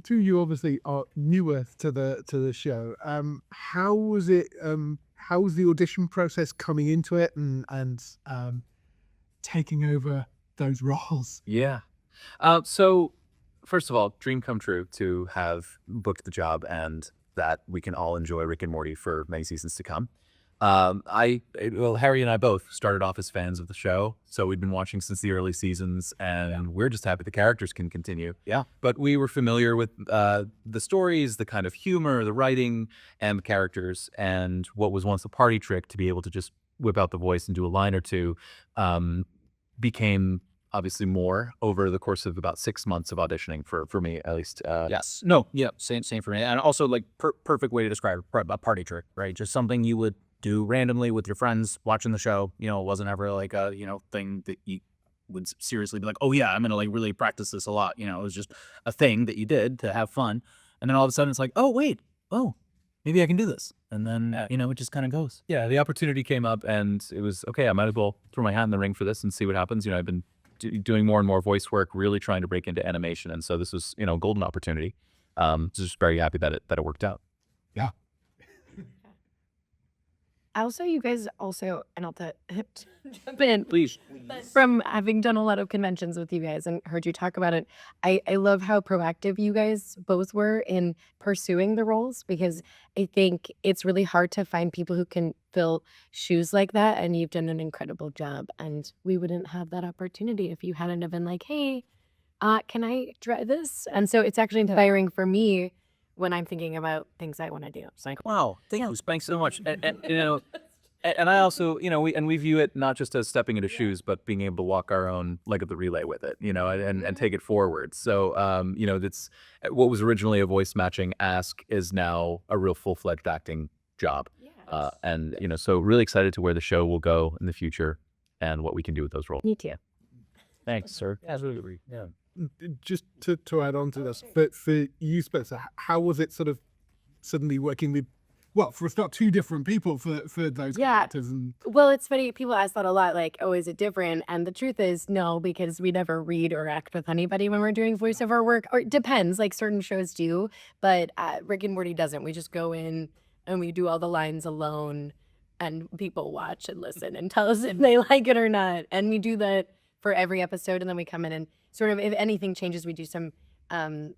two of you obviously are newer to the show. How was it? How was the audition process coming into it and taking over those roles? Yeah. So first of all, dream come true to have booked the job and that we can all enjoy Rick and Morty for many seasons to come. Well, Harry and I both started off as fans of the show, so we'd been watching since the early seasons, and we're just happy the characters can continue. Yeah. But we were familiar with the stories, the kind of humor, the writing, and the characters, and what was once a party trick to be able to just whip out the voice and do a line or two became obviously more over the course of about 6 months of auditioning for me at least. Yes. No. Yeah. Same for me. And also, like, perfect way to describe it, a party trick, right? Just something you would do randomly with your friends watching the show. You know, it wasn't ever like a thing that you would seriously be like, oh yeah, I'm gonna like really practice this a lot. You know, it was just a thing that you did to have fun. And then all of a sudden it's like, oh wait, oh maybe I can do this. And then it just kind of goes. Yeah, the opportunity came up and it was okay. I might as well throw my hat in the ring for this and see what happens. I've been doing more and more voice work, really trying to break into animation, and so this was a golden opportunity. Just very happy that it worked out. Yeah. Also, you guys also, and I'll jump in. Please. From having done a lot of conventions with you guys and heard you talk about it, I love how proactive you guys both were in pursuing the roles, because I think it's really hard to find people who can fill shoes like that, and you've done an incredible job. And we wouldn't have that opportunity if you hadn't have been like, hey, can I try this? And so it's actually inspiring for me when I'm thinking about things I want to do. It's like, wow, thank you. Thanks so much. And I also, we view it not just as stepping into shoes, but being able to walk our own leg of the relay with it, and take it forward. So, that's what was originally a voice matching ask is now a real full-fledged acting job. And, so really excited to where the show will go in the future and what we can do with those roles. Me too. Thanks, sir. Absolutely. Yeah. Just to add on to this, but for you, Spencer, how was it sort of suddenly working with, well, for a start, two different people for those characters? And well, it's funny. People ask that a lot, like, oh, is it different? And the truth is no, because we never read or act with anybody when we're doing voiceover work. Or it depends, like certain shows do, but Rick and Morty doesn't. We just go in and we do all the lines alone, and people watch and listen and tell us if they like it or not. And we do that for every episode, and then we come in and sort of, if anything changes, we do some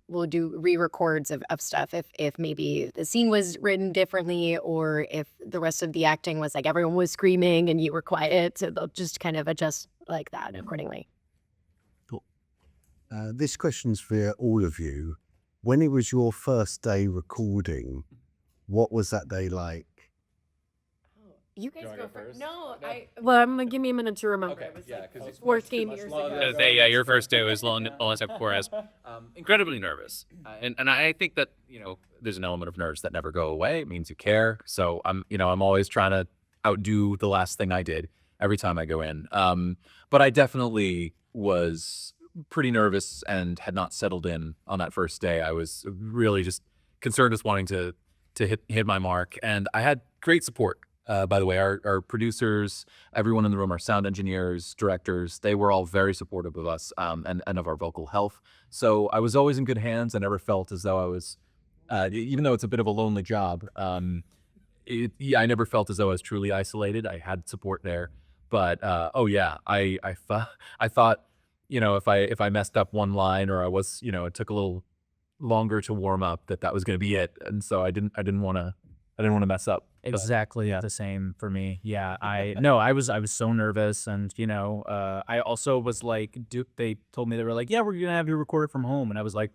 we'll do re-records of stuff if maybe the scene was written differently, or if the rest of the acting was like everyone was screaming and you were quiet, so they'll just kind of adjust like that accordingly. Cool. This question's for all of you. When it was your first day recording, what was that day like? You guys go first. Well, I'm gonna give me a minute to remember. Okay, It was yeah, like 'cause it's 14 years ago. Your first day was long as Juarez. Incredibly nervous, And I think that, there's an element of nerves that never go away. It means you care. So I'm always trying to outdo the last thing I did every time I go in. But I definitely was pretty nervous and had not settled in on that first day. I was really just concerned with wanting to hit my mark. And I had great support. By the way, our producers, everyone in the room, our sound engineers, directors, they were all very supportive of us and of our vocal health. So I was always in good hands. I never felt as though I was, even though it's a bit of a lonely job, I never felt as though I was truly isolated. I had support there. But I thought, if I messed up one line or I was, it took a little longer to warm up, that was going to be it. And so I didn't want to mess up. Exactly the same for me. Yeah, I was so nervous, and I also was like, they told me, they were like, yeah, we're gonna have you record it from home, and I was like,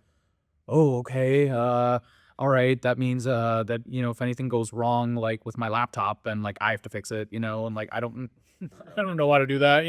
oh, okay, all right, that means that if anything goes wrong, like with my laptop, and like I have to fix it, and like I don't know how to do that,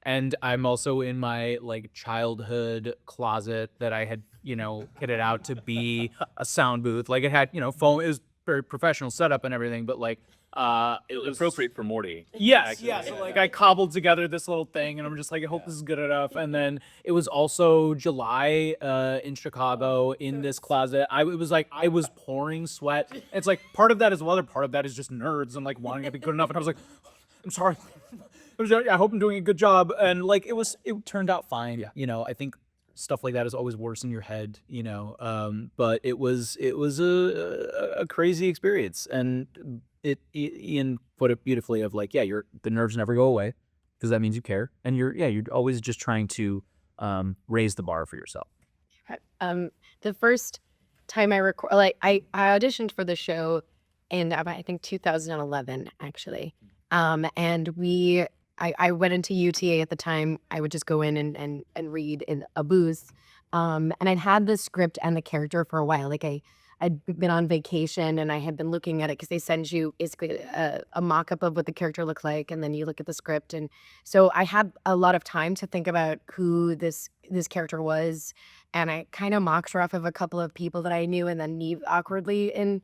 and I'm also in my like childhood closet that I had kitted out to be a sound booth, like it had phone, it was very professional setup and everything, but like It was appropriate for Morty. Yes, yeah. So like I cobbled together this little thing, and I'm just like, I hope this is good enough. And then it was also July in Chicago in this closet. It was like I was pouring sweat. It's like part of that is weather, part of that is just nerds and like wanting it to be good enough. And I was like, I'm sorry. I hope I'm doing a good job. And like it turned out fine. Yeah. I think stuff like that is always worse in your head, you know. But it was a crazy experience, and Ian put it beautifully of like, yeah, the nerves never go away because that means you care, and you're always just trying to raise the bar for yourself. The first time I record, like I auditioned for the show in I think 2011 actually, and I went into UTA at the time. I would just go in and read in a booth, and I'd had the script and the character for a while. Like I'd been on vacation and I had been looking at it because they send you basically a mock-up of what the character looked like, and then you look at the script. And so I had a lot of time to think about who this character was, and I kind of mocked her off of a couple of people that I knew, and then Neve awkwardly in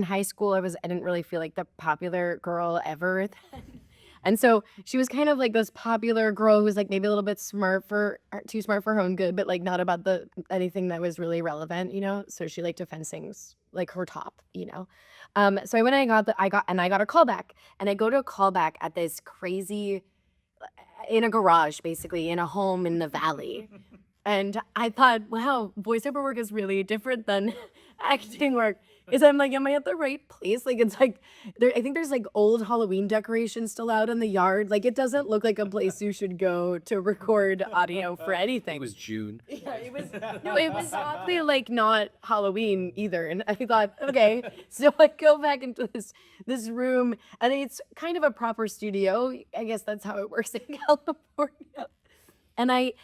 high school. I didn't really feel like the popular girl ever then. And so she was kind of like this popular girl who was like maybe a little bit too smart for her own good, but like not about anything that was really relevant, you know? So she liked to fence things like her top, you know? So when I got a callback, and I go to a callback at this crazy, in a garage, basically, in a home in the valley. And I thought, wow, voiceover work is really different than acting work. I'm like, am I at the right place? Like, it's like, I think there's like old Halloween decorations still out in the yard. Like, it doesn't look like a place you should go to record audio for anything. It was June. Yeah, it was oddly like not Halloween either. And I thought, okay, so I go back into this room, and it's kind of a proper studio. I guess that's how it works in California. And I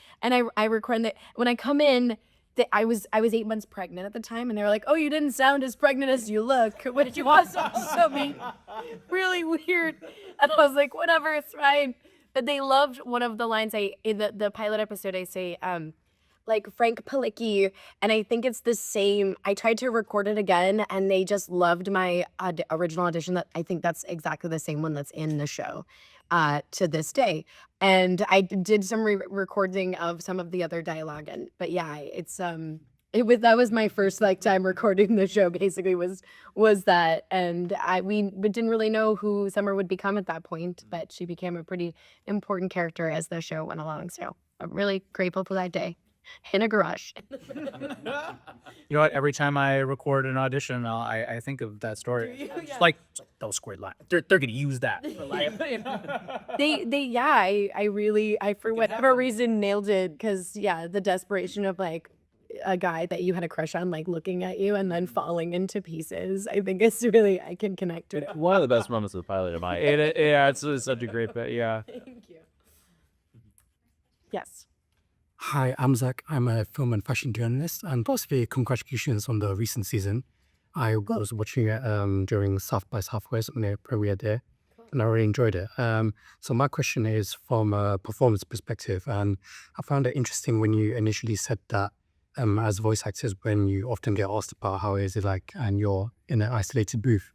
record that when I come in. I was 8 months pregnant at the time, and they were like, "Oh, you didn't sound as pregnant as you look," which was also really weird. And I was like, "Whatever, it's fine." But they loved one of the lines in the pilot episode. I say, like Frank Palicki, and I think it's the same. I tried to record it again, and they just loved my original audition. That I think that's exactly the same one that's in the show to this day. And I did some recording of some of the other dialogue, but yeah, it's that was my first like time recording the show. Basically, was that, and we didn't really know who Summer would become at that point, but she became a pretty important character as the show went along. So I'm really grateful for that day in a garage. You know what? Every time I record an audition, I think of that story. It's like those squared lines. They're gonna use that. For life. I for whatever reason nailed it, because the desperation of like a guy that you had a crush on like looking at you and then falling into pieces. I think it's really, I can connect to it. One of the best moments of the pilot in my it's such a great bit. Yeah. Thank you. Yes. Hi, I'm Zach. I'm a film and fashion journalist, and firstly, congratulations on the recent season. I was watching it during South by Southwest when it premiered there, and I really enjoyed it. So my question is from a performance perspective, and I found it interesting when you initially said that as voice actors, when you often get asked about how is it like, and you're in an isolated booth,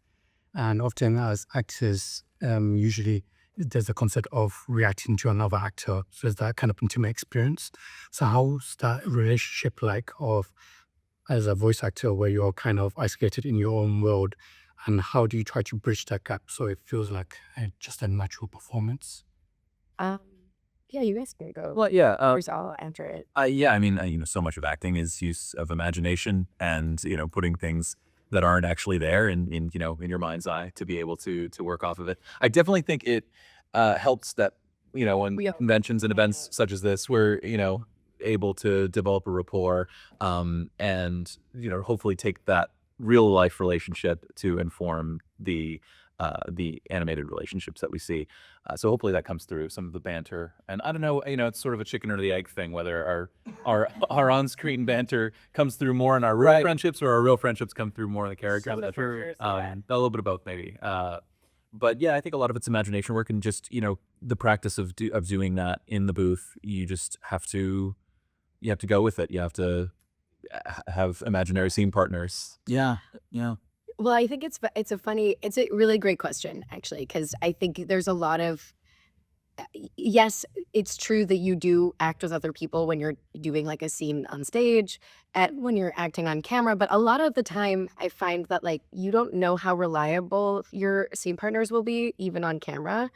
and often as actors, usually there's a concept of reacting to another actor. So there's that kind of intimate experience. So how's that relationship like of as a voice actor where you're kind of isolated in your own world, and how do you try to bridge that gap so it feels like just a natural performance? Yeah, you guys can go. Well, yeah. First, I'll answer it. Yeah, I mean, so much of acting is use of imagination and, putting things that aren't actually there in your mind's eye to be able to work off of it. I definitely think it helps that, when conventions and events such as this, we're, able to develop a rapport and, hopefully take that real life relationship to inform the animated relationships that we see. So hopefully that comes through some of the banter. And I don't know, it's sort of a chicken or the egg thing, whether our on-screen banter comes through more in our real friendships, or our real friendships come through more in the characters. A little bit of both, maybe. But yeah, I think a lot of it's imagination work, and just, the practice of doing that in the booth. You just have to go with it. You have to have imaginary scene partners. Yeah. Well, I think it's a really great question, actually, because I think there's a lot of, yes, it's true that you do act with other people when you're doing like a scene on stage, when you're acting on camera, but a lot of the time I find that like you don't know how reliable your scene partners will be, even on camera.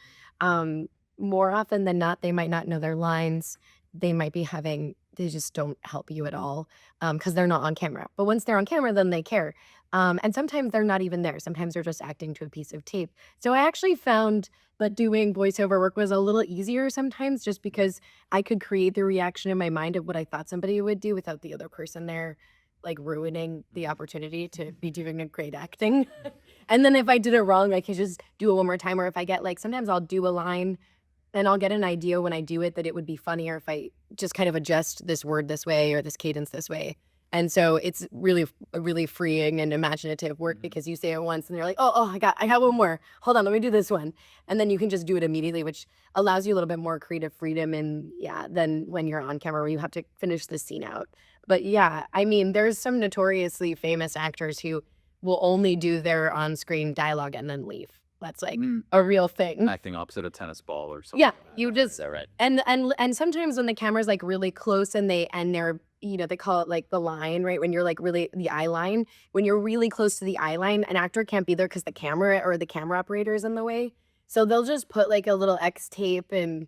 More often than not, they might not know their lines. They might be having they just don't help you at all because they're not on camera. But once they're on camera, then they care. And sometimes they're not even there. Sometimes they're just acting to a piece of tape. So I actually found that doing voiceover work was a little easier sometimes just because I could create the reaction in my mind of what I thought somebody would do without the other person there like ruining the opportunity to be doing a great acting. And then if I did it wrong, I could just do it one more time. Or if I get like, sometimes I'll do a line and I'll get an idea when I do it that it would be funnier if I just kind of adjust this word this way or this cadence this way. And so it's really freeing and imaginative work because you say it once and you're like, oh, I got one more. Hold on, let me do this one. And then you can just do it immediately, which allows you a little bit more creative freedom and than when you're on camera where you have to finish the scene out. But yeah, I mean, there's some notoriously famous actors who will only do their on-screen dialogue and then leave. That's like a real thing. Acting opposite a tennis ball or something. Yeah, like you that. just Is that right? and sometimes when the camera's like really close and they're they call it like the line, right? When you're like really the eye line, when you're really close to the eye line, an actor can't be there because the camera or the camera operator is in the way. So they'll just put like a little X tape and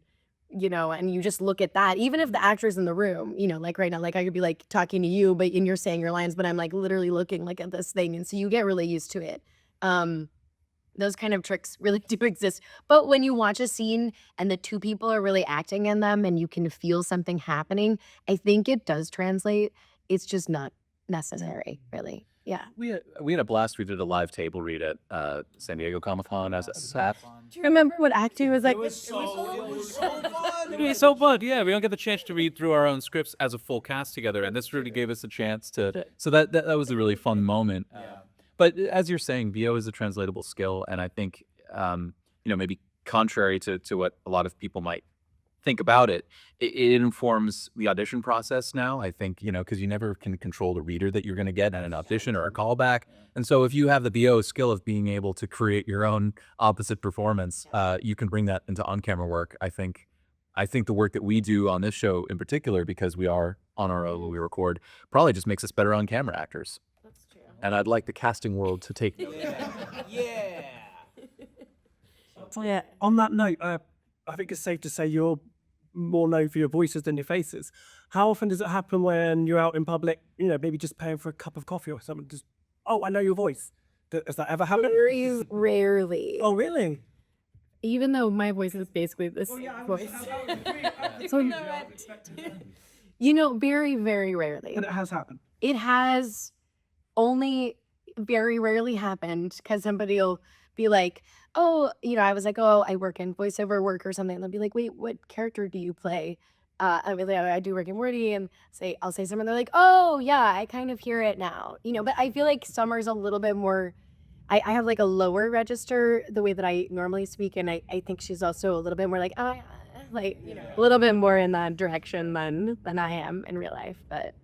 and you just look at that, even if the actor's in the room, like right now, like I could be like talking to you, and you're saying your lines, but I'm like literally looking like at this thing. And so you get really used to it. Those kind of tricks really do exist. But when you watch a scene and the two people are really acting in them and you can feel something happening, I think it does translate. It's just not necessary, really. Yeah. We had a blast. We did a live table read at San Diego Comic-Con as a staff. Do you remember what acting was like? It was so fun. Yeah, we don't get the chance to read through our own scripts as a full cast together, and this really gave us a chance to. So that was a really fun moment. But as you're saying, VO is a translatable skill, and I think maybe contrary to what a lot of people might think about it informs the audition process now. I think because you never can control the reader that you're going to get at an audition or a callback, and so if you have the VO skill of being able to create your own opposite performance, you can bring that into on-camera work. I think the work that we do on this show in particular, because we are on our own when we record, probably just makes us better on-camera actors. That's true. And I'd like the casting world to take note. Yeah. On that note, I think it's safe to say you're more known for your voices than your faces. How often does it happen when you're out in public, maybe just paying for a cup of coffee or something, just, oh, I know your voice. Does that ever happen? Very rarely. Oh, really? Even though my voice is basically this voice. Very, very rarely. But it has happened. It has only very rarely happened because somebody will be like, oh, I was like, oh, I work in voiceover work or something. And they'll be like, wait, what character do you play? I'll be like, I do Rick and Morty, and I'll say something. They're like, oh, yeah, I kind of hear it now. But I feel like Summer's a little bit more, I have like a lower register the way that I normally speak. And I think she's also a little bit more like, a little bit more in that direction than I am in real life. But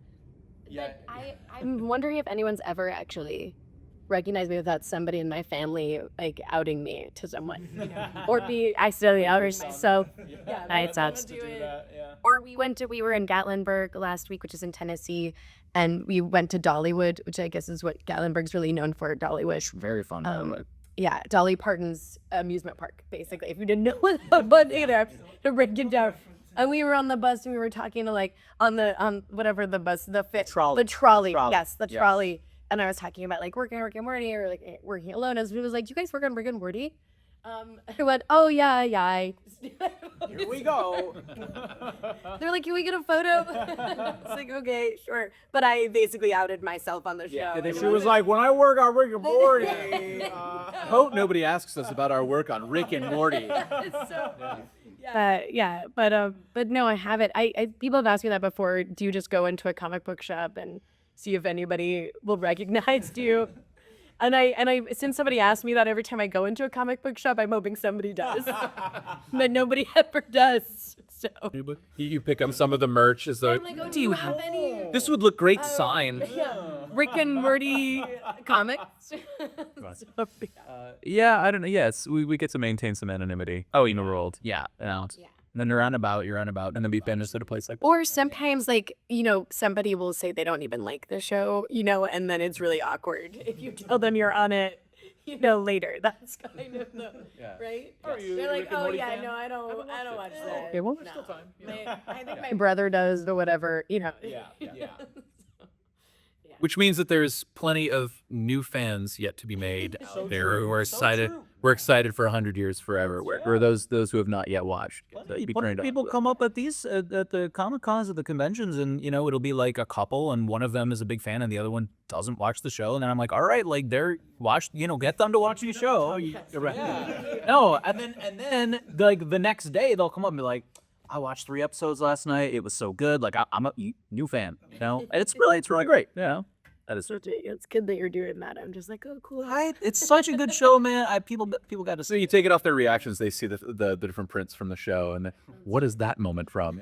I'm wondering if anyone's ever actually recognized me without somebody in my family like outing me to someone, or be accidentally outed. So it's out. Or we were in Gatlinburg last week, which is in Tennessee, and we went to Dollywood, which I guess is what Gatlinburg's really known for. Dollywood, Very fun. yeah, Dolly Parton's amusement park, basically. If you didn't know what, but to break it down. And we were on the bus and we were talking to on whatever the bus, the trolley. Yes, the trolley. And I was talking about like working on Rick and Morty or like working alone. And he was like, "Do you guys work on Rick and Morty?" I went, "Oh yeah." Here we go. They're like, "Can we get a photo?" It's like, okay, sure. But I basically outed myself on the show. She was like, when I work on Rick and Morty. Hope nobody asks us about our work on Rick and Morty. But no, I haven't. People have asked me that before. Do you just go into a comic book shop and see if anybody will recognize you? And I since somebody asked me that every time I go into a comic book shop, I'm hoping somebody does. But nobody ever does. So You pick up some of the merch as though I'm like, oh, do you have any This would look great to sign. Rick and Morty comics? yeah, I don't know. Yes, we get to maintain some anonymity. Oh, in the world. Yeah. And then you're on about, and then be banished at a place like Or sometimes, somebody will say they don't even like the show, and then it's really awkward if you tell them you're on it, later. That's kind of the right. Are you They're a like, Rick and oh Morty yeah, fan? no, I don't watch that. Okay, well, There's still time. I think my brother does, or whatever. Yeah. Which means that there's plenty of new fans yet to be made out there who are excited. We're excited for 100 years forever. For those who have not yet watched. Plenty of people come up at these at the Comic Cons, at the conventions, and it'll be like a couple, and one of them is a big fan, and the other one doesn't watch the show, and then I'm like, all right, like they're get them to watch the show. No, and then like the next day they'll come up and be like, I watched 3 episodes last night. It was so good. Like I'm a new fan, and it's really great. That is. It's good that you're doing that. I'm just like, oh, cool. It's such a good show, man. People got to So see. you take it off their reactions, they see the different prints from the show, and what is that moment from?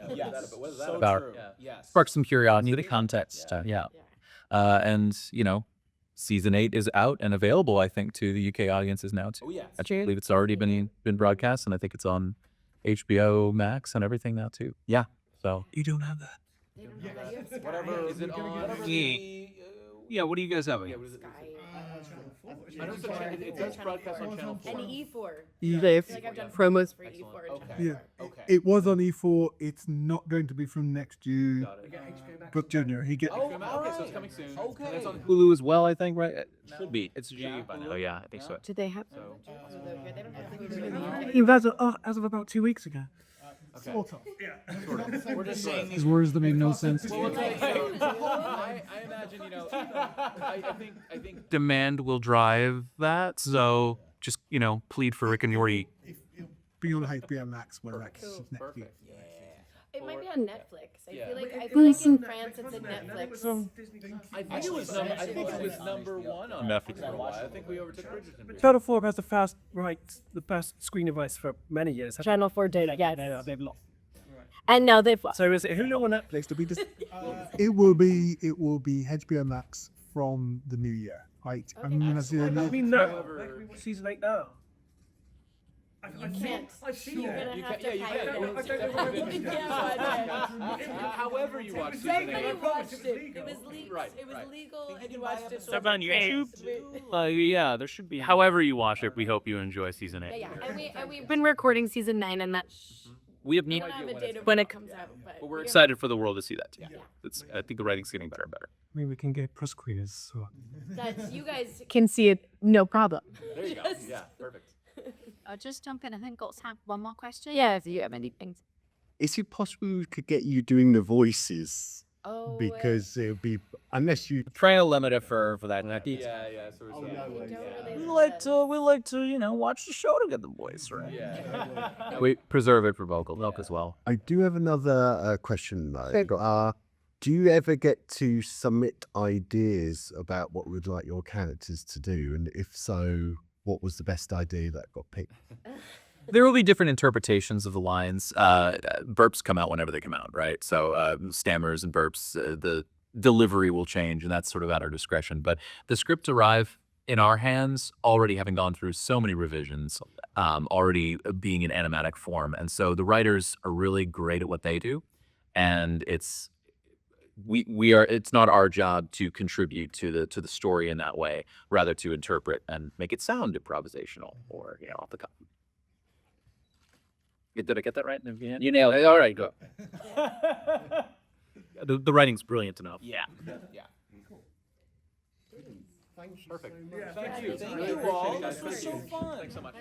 About sparks some curiosity, context. And season 8 is out and available, I think, to the UK audiences now too. I believe it's already been broadcast, and I think it's on HBO Max and everything now too. Yeah. So You don't have that. Whatever. Is it on? Yeah. What do you guys have? It does broadcast on Channel 4. And E4. Yeah. I feel like I've done promos for E4. Yeah. It was on E4. It's not going to be from next June. Brooke Jr. He gets. Okay, so it's coming soon. Okay. it's on Hulu as well, I think, right? It should be. It's G by now. Yeah, I think so. Do they have? As of about 2 weeks ago. Sort of. We're just saying These words that make no sense. I imagine, I think demand will drive that. So just, plead for Rick and Morty. Be on HBO Max when next year. It might be on Netflix. I feel like in France it's in Netflix. I think it was number 1 on Netflix for a while. I think we overtook Bridgerton. Channel 4 has the best screen device for many years. Channel 4 data, yeah. No, they've lost. And now they've lost. So is it Hulu or Netflix? To be just It will be HBO Max from the new year. Right. I mean, no. We watch season 8 now. You can't. I've seen You're it. gonna have to You pay can. However you watch season 8. You watched it. It was legal. It was legal, and you watched it. Stuff on YouTube. Yeah, there should be. However you watch it, we hope you enjoy season 8. Yeah, and we've been recording season 9, and that We have we no don't have idea a date of when it comes out. But But we're excited for the world to see that too. Yeah. I think the writing's getting better and better. I mean, we can get press queers. So. that you guys can see it, no problem. There you go. Yeah, perfect. I'll just jump in. I think I'll have one more question. Yeah, if you have anything. Is it possible we could get you doing the voices? Oh, Because it would be, unless you Trying to limit it for that. Yeah. So We like to watch the show to get the voice right. We preserve it for vocal milk as well. I do have another question though. Do you ever get to submit ideas about what we'd like your characters to do? And if so, what was the best idea that got picked? There will be different interpretations of the lines. Burps come out whenever they come out, right? So stammers and burps, the delivery will change, and that's sort of at our discretion. But the scripts arrive in our hands already having gone through so many revisions, already being in animatic form. And so the writers are really great at what they do. And it's not our job to contribute to the story in that way, rather to interpret and make it sound improvisational or off the cuff. Did I get that right? You nailed it. All right, go. The writing's brilliant enough. Yeah. Perfect. Thank you. Thank you all. This was so fun. Thanks so much.